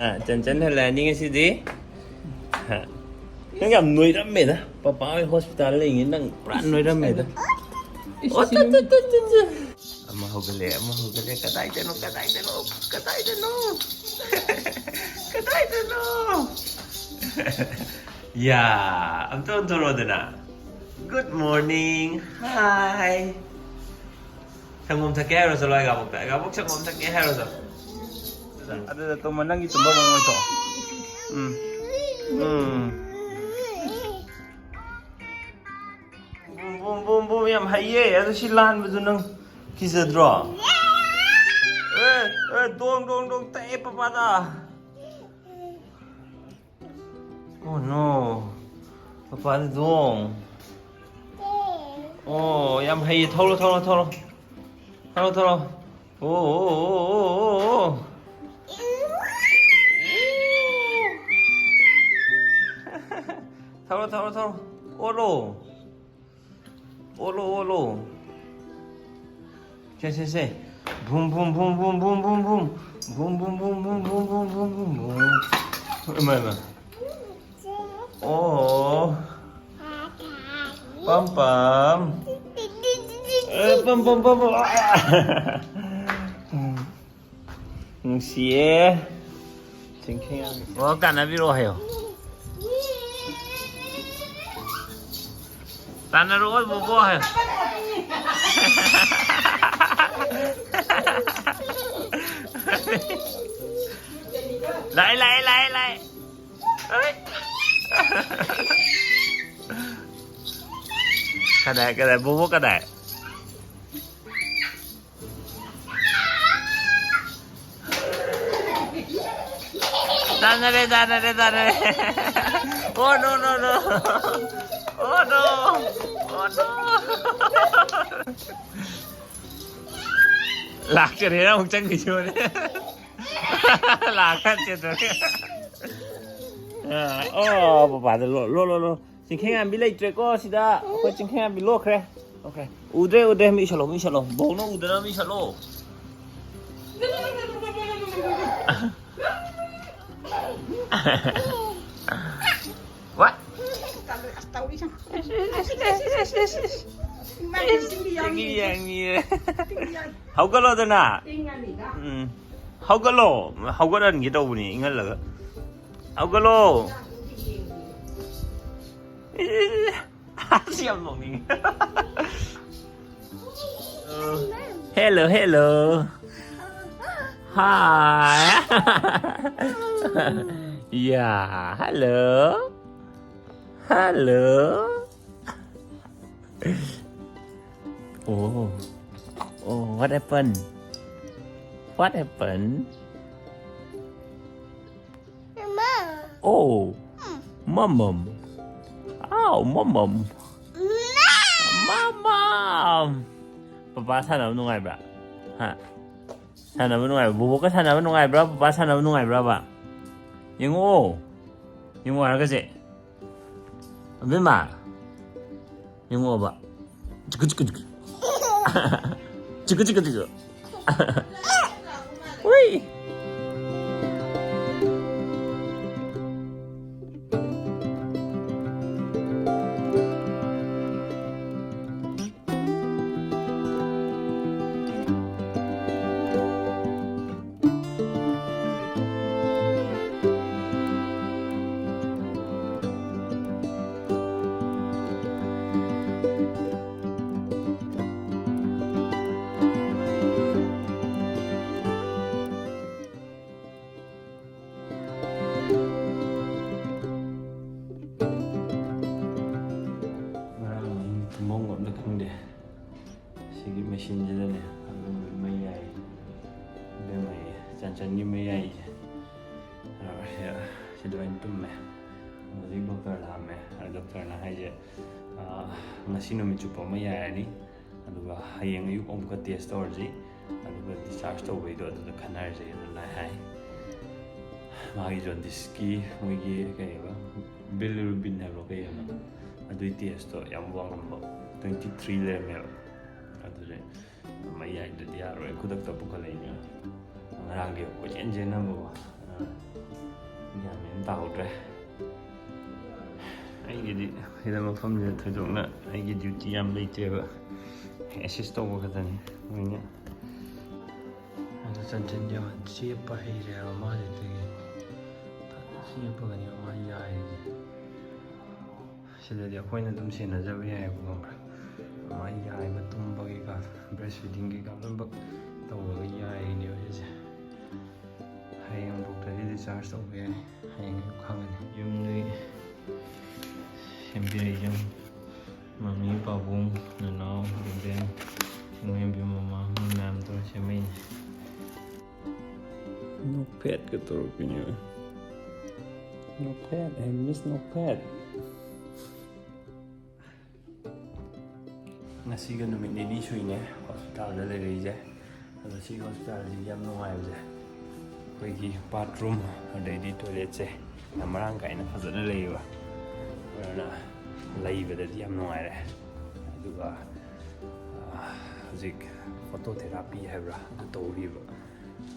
짠짠 헬라닝이 시디 그냥 안 노이랍니다. 빠빠의 호스피탈에 있는 프란 노이랍니다. 어쩌쩌쩌쩌 ama hugale katay deno yeah I'm doing Torodena. Good morning. Hi. Thằng thằng kia rồi sao lại gặp bốc thằng kia rồi sao ada tu mana gitu bawa itu bum yang haye ada silan betul nang kisah draw dong teh apa dah oh no apa ada dong oh yang haye tholo oh 타로 오로 세 붐붐붐붐붐붐붐 얼마 오 빰빰 시에 징킹아 뭐 까나비로 해요 Tana rồi bố hả? Lại. Cái này bố cái này. Tana đây. Oh no. Oh no! Lạc chưa thế đâu, không chân người chưa đấy. Lạc hết chưa rồi. Bà lô. Chính bị lấy trễ có gì đó. Có chính bị lô kre. Ok. Ude mi shalom. Bố nó ude nó mi shalom. What? Haugallo đó nè. Haugallo gì đâu nè, nghe là Haugallo. Siêu mộng nè. Hello. Hi. Yeah, hello. Oh, what happened? Mama. Oh, Mamam. Oh, Mamam. Mamam. Papa sana menunggu bra. Ha. Sana menunggu. Bobo ka sana menunggu bra. Papa sana menunggu bra ba. Yung ano kasi? Abin ba? Yung ba? Chiku. Uy! Sige machine dyan eh. Mayay. Cancan ni mayay. Si doon tum eh. Jadi doktor lah me. Doktor na hay je. Ngasino mi chupa mayay ni. Aduga hayang ayuk om ka test orji. Aduga discharge to way do aduga kanar je na hay. Magi jaundice magi kaya ba bilirubin na lo kaya na. Aduy test to yam wang number 23 level. Aduh, mayay do diaro. Kudak to pukalain niya. Ngarang dia ko jen na mo. ꯇꯥꯍꯧꯗ꯭ꯔꯦ ꯑꯩꯒꯤꯗꯤ ꯁꯤꯗ ꯃꯐꯝꯁꯤꯗ ꯊꯣꯏꯗꯣꯛꯅ ꯑꯩꯒꯤ duty ꯌꯥꯝ ꯂꯩꯇꯦꯕ assist ꯇꯧꯕ ꯈꯛꯇꯅꯤ ꯃꯣꯏꯅ ꯑꯗꯨ ꯆꯟꯖꯟ ꯌꯥꯝ ꯆꯦꯞꯄ ꯍꯩꯔꯦꯕ ꯃꯥꯁꯤꯗꯒꯤ ꯆꯦꯞꯄꯒꯅꯦꯕ ꯃꯥ ꯌꯥꯏꯔꯤꯁꯦ ꯁꯤꯗꯗꯤ ꯑꯩꯈꯣꯏꯅ ꯑꯗꯨꯝ ꯁꯦꯟꯅꯖꯕ ꯌꯥꯏꯑꯕ ꯈꯪꯕ꯭ꯔꯥ ꯃꯥ ꯌꯥꯏꯕ ꯇꯨꯝꯕ ꯀꯩꯀꯥ ꯕ꯭ꯔꯦꯁ ꯐꯤꯗꯤꯡ ꯀꯩꯀꯥ ꯂꯣꯏꯅꯃꯛ ꯇꯧꯔꯒ ꯌꯥꯏꯔꯤꯅꯦꯕ ꯁꯤꯁꯦ ꯍꯌꯦꯡ ꯗꯣꯛꯇꯔꯗꯤ ꯗꯤꯁꯆꯥꯔꯖ ꯇꯧꯕ ꯌꯥꯏ ꯍꯌꯦꯡ ꯑꯌꯨꯛ ꯈꯪꯒꯅꯤ ꯌꯨꯝꯗꯒꯤ ꯁꯦꯝꯕꯤꯔꯛꯏ ꯃꯃꯤ ꯄꯥꯕꯨꯡ ꯅꯅꯥꯎ ꯏꯕꯦꯟ ꯏꯃꯣꯏꯕꯤ ꯃꯃꯥ ꯃꯣꯏ ꯃꯌꯥꯝ ꯇꯧꯔ ꯁꯦꯝꯃꯛꯏꯅꯦ ꯅꯣ ꯐꯦꯠꯀ ꯇꯧꯔꯛꯄꯤꯅꯦꯕ ꯅꯣ ꯐꯦꯠ ꯑꯦ ꯃꯤꯁ ꯅꯣ ꯐꯦꯠ ꯉꯁꯤꯒ ꯅꯨꯃꯤꯠ ꯅꯤꯅꯤ ꯁꯨꯏꯅꯦ ꯍꯣꯁꯄꯤꯇꯥꯜꯗ ꯂꯩꯔꯛꯏꯁꯦ ꯑꯗꯣ ꯁꯤꯒꯤ ꯍꯣꯁꯄꯤꯇꯥꯜꯁꯤ ꯌꯥꯝ ꯅꯨꯡꯉꯥꯏꯕꯁꯦ ꯑꯩꯈꯣꯏꯒꯤ ꯕꯥꯊꯔꯨꯝ ꯑꯗꯩꯗꯤ ꯇꯣꯏꯂꯦꯠꯁꯦ ꯌꯥꯝ ꯃꯔꯥꯡ ꯀꯥꯏꯅ ꯐꯖꯅ ꯂꯩꯌꯦꯕ ꯑꯗꯨꯅ ꯂꯩꯕꯗꯗꯤ ꯌꯥꯝ ꯅꯨꯡꯉꯥꯏꯔꯦ ꯑꯗꯨꯒ ꯍꯧꯖꯤꯛ ꯐꯣꯇꯣ ꯊꯦꯔꯥꯄꯤ ꯍꯥꯏꯕ꯭ꯔꯥ ꯑꯗꯨ ꯇꯧꯔꯤꯕ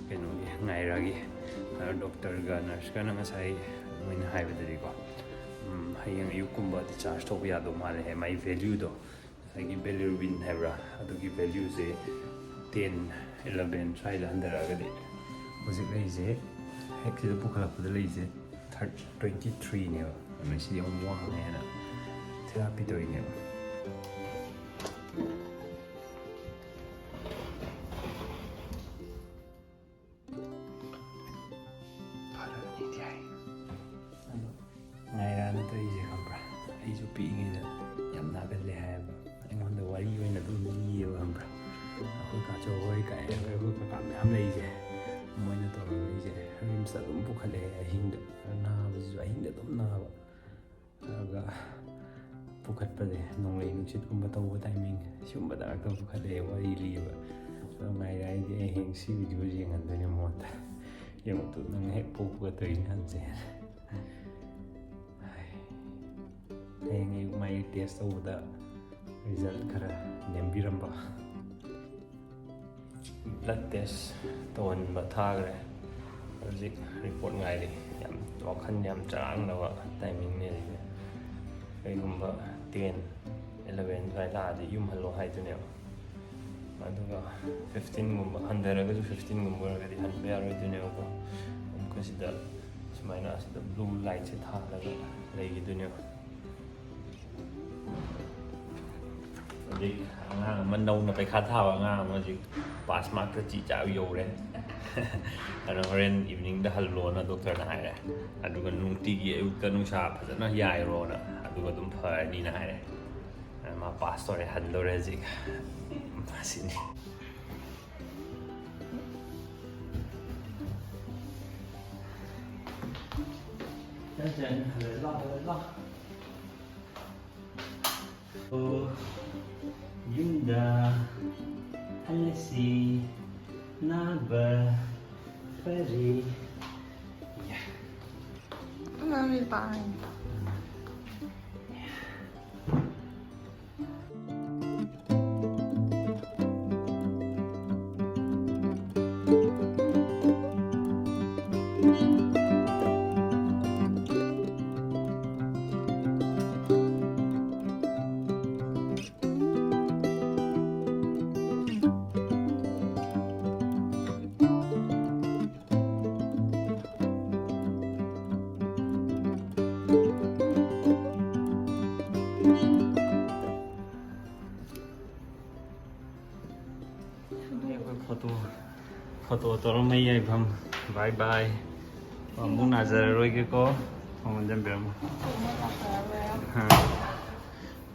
ꯀꯩꯅꯣꯒꯤ ꯉꯥꯏꯔꯥꯒꯤ ꯗꯣꯛꯇꯔꯒ ꯅꯔꯁꯀꯅ ꯉꯁꯥꯏ ꯃꯣꯏꯅ ꯍꯥꯏꯕꯗꯗꯤꯀꯣ ꯍꯌꯦꯡ ꯑꯌꯨꯛꯀꯨꯝꯕ ꯗꯤꯁꯆꯥꯔꯖ ꯇꯧꯕ ꯌꯥꯗꯧ ꯃꯥꯜꯂꯦ ꯃꯥꯏ ꯚꯦꯂ꯭ꯌꯨꯗꯣ ꯉꯁꯥꯏꯒꯤ ꯕꯦꯂꯤꯔꯨꯕꯤꯟ ꯍꯥꯏꯕ꯭ꯔꯥ ꯑꯗꯨꯒꯤ ꯚꯦꯂ꯭ꯌꯨꯁꯦ 10-11 ꯁ꯭ꯋꯥꯏꯗ ꯍꯟꯊꯔꯛꯑꯒꯗꯤ ꯍꯧꯖꯤꯛ ꯂꯩꯔꯤꯁꯦ ꯍꯦꯛ ꯁꯤꯗ ꯄꯨꯈꯠꯂꯛꯄꯗ ꯂꯩꯔꯤꯁꯦ 23ꯅꯦꯕ ꯑꯗꯨꯅ ꯁꯤꯗꯤ ꯌꯥꯝ ꯋꯥꯡꯉꯦ ꯍꯥꯏꯅ ꯊꯦꯔꯥꯄꯤ ꯇꯧꯔꯤꯅꯦꯕ ꯐꯔꯅꯤꯗꯤ ꯍꯥꯏ ꯑꯗꯣ ꯉꯥꯏꯔꯥꯅ ꯇꯧꯔꯤꯁꯦ ꯈꯪꯕ꯭ꯔꯥ ꯑꯩꯁꯨ ꯄꯤꯛꯏꯉꯩꯗ ꯌꯥꯝ ꯅꯥꯒꯜꯂꯦ ꯍꯥꯏꯌꯦꯕ ꯑꯩꯉꯣꯟꯗ ꯋꯥꯔꯤ ꯑꯣꯏꯅ ꯑꯗꯨꯝ ꯂꯤꯌꯦꯕ ꯈꯪꯕ꯭ꯔꯥ ꯑꯩꯈꯣꯏ ꯀꯥꯆꯧ ꯍꯣꯏ ꯀꯥꯏ ꯑꯩꯈꯣꯏ ꯀꯀꯥ ꯃꯌꯥꯝ ꯂꯩꯔꯤꯁꯦ ꯃꯣꯏꯅ ꯇꯧꯔꯒ ꯑꯩꯁꯦ ꯔꯤꯝꯁꯇ ꯑꯗꯨꯝ ꯄꯨꯈꯠꯂꯛꯑꯦ ꯑꯍꯤꯡꯗ ꯅꯥꯕꯁꯤꯁꯨ ꯑꯍꯤꯡꯗ ꯑꯗꯨꯝ ꯅꯥꯕ ꯑꯗꯨꯒ ꯄꯨꯈꯠꯄꯁꯦ ꯅꯣꯡꯂꯩ ꯅꯨꯡꯁꯤꯠꯀꯨꯝꯕ ꯇꯧꯕ ꯇꯥꯏꯃꯤꯡ ꯁꯤꯒꯨꯝꯕꯗ ꯉꯥꯛꯇ ꯄꯨꯈꯠꯂꯛꯑꯦ ꯋꯥꯔꯤ ꯂꯤꯌꯦꯕ ꯑꯗꯣ ꯉꯥꯏꯔꯥꯏꯗꯤ ꯑꯩ ꯍꯌꯦꯡ ꯁꯤ ꯚꯤꯗꯤꯑꯣꯁꯤ ꯌꯦꯡꯍꯟꯗꯣꯏꯅꯦ ꯃꯉꯣꯟꯗ ꯌꯦꯡꯉꯨꯇꯨ ꯅꯪ ꯍꯦꯛ ꯄꯣꯛꯄꯒ ꯇꯧꯔꯤꯅꯦ ꯍꯟꯁꯦ ꯍꯌꯦꯡ ꯑꯌꯨꯛ ꯃꯥꯒꯤ ꯇꯦꯁ ꯇꯧꯕꯗ ꯔꯤꯖꯜ ꯈꯔ ꯅꯦꯝꯕꯤꯔꯝꯕ ꯕ꯭ꯂꯗ ꯇꯦꯁ ꯇꯧꯍꯟꯕ ꯊꯥꯈ꯭ꯔꯦ ꯍꯧꯖꯤꯛ ꯔꯤꯄꯣꯔꯠ ꯉꯥꯏꯔꯤ ꯌꯥꯝ ꯋꯥꯈꯜ ꯌꯥꯝ ꯆꯔꯥꯡꯅꯕ ꯇꯥꯏꯃꯤꯡꯅꯦ ꯑꯩꯁꯦ ꯀꯩꯒꯨꯝꯕ 10-11 ꯁ꯭ꯋꯥꯏ ꯂꯥꯛꯑꯗꯤ ꯌꯨꯝ ꯍꯜꯂꯣ ꯍꯥꯏꯗꯨꯅꯦꯕ ꯑꯗꯨꯒ 15ꯒꯨꯝꯕ ꯍꯟꯊꯔꯒꯁꯨ 15ꯒꯨꯝꯕ ꯑꯣꯏꯔꯒꯗꯤ ꯍꯟꯕ ꯌꯥꯔꯣꯏꯗꯣꯏꯅꯦꯕꯀꯣ ꯑꯃꯨꯛꯀ ꯁꯤꯗ ꯁꯨꯃꯥꯏꯅ ꯑꯁꯤꯗ ꯕ꯭ꯂꯨ ꯂꯥꯏꯠꯁꯦ ꯊꯥꯜꯂꯒ ꯂꯩꯈꯤꯗꯣꯏꯅꯦꯕ ꯍꯧꯖꯤꯛ ꯑꯉꯥꯡ ꯑꯃ ꯅꯧꯅ ꯄꯩꯈꯥ ꯊꯥꯕ ꯑꯉꯥꯡ ꯑꯃ ꯍꯧꯖꯤꯛ ꯄꯥꯁ ꯃꯥꯔꯛꯇ ꯆꯤ ꯆꯥꯕ ꯌꯧꯔꯦ ꯑꯗꯨꯅ ꯍꯣꯔꯦꯟ ꯏꯚꯤꯅꯤꯡꯗ ꯍꯜꯂꯣꯅ ꯗꯣꯛꯇꯔꯅ ꯍꯥꯏꯔꯦ ꯑꯗꯨꯒ ꯅꯨꯡꯇꯤꯒꯤ ꯑꯌꯨꯛꯇ ꯅꯨꯡꯁꯥ ꯐꯖꯅ ꯌꯥꯏꯔꯣꯅ ꯑꯗꯨꯒ ꯑꯗꯨꯝ ꯐꯔꯅꯤꯅ ꯍꯥꯏꯔꯦ ꯃꯥ ꯄꯥꯁ ꯇꯧꯔꯦ ꯍꯟꯗꯧꯔꯦ ꯍꯧꯖꯤꯛ ꯑꯁꯤꯅꯤ yunda halasi naba fari ya Mommy, bye. Foto toromay yaibam. Bye bye. Amuk nazararoigeko. Amuk jambiram.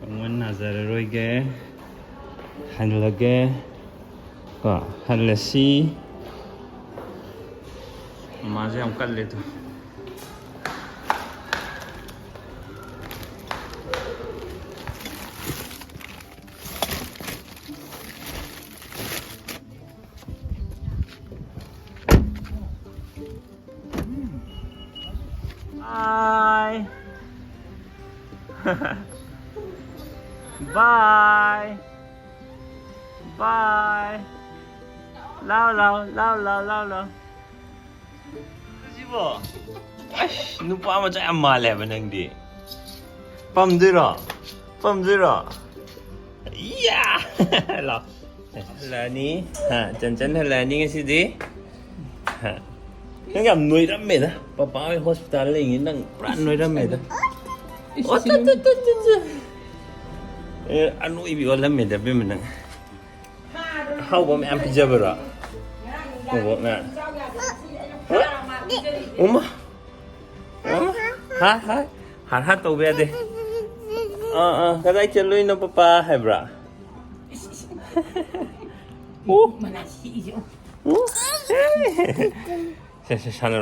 Amuk nazararoige. Hanlage. Ko halasi. Maje am kal le to. Bye. Bye. Bye. Lao lao lao lao lao lao. Sibo. Ay, nupa mo siya amala ba nang di? Pamdira. Pamdira. Yeah. Lo. Lani. Ha, chan Lani nga si di. Ha. Nang am nuôi rắm mệt á. Papa ở hospital lên nghĩ nang pran nuôi rắm mệt á. Ôi tê. Anu ibi wala mệt á bên mình. How about me am pijabara? Oh, na. Uma. Ha. Ha to be de. Kadai chalui no papa hai bra. Mana si. Sana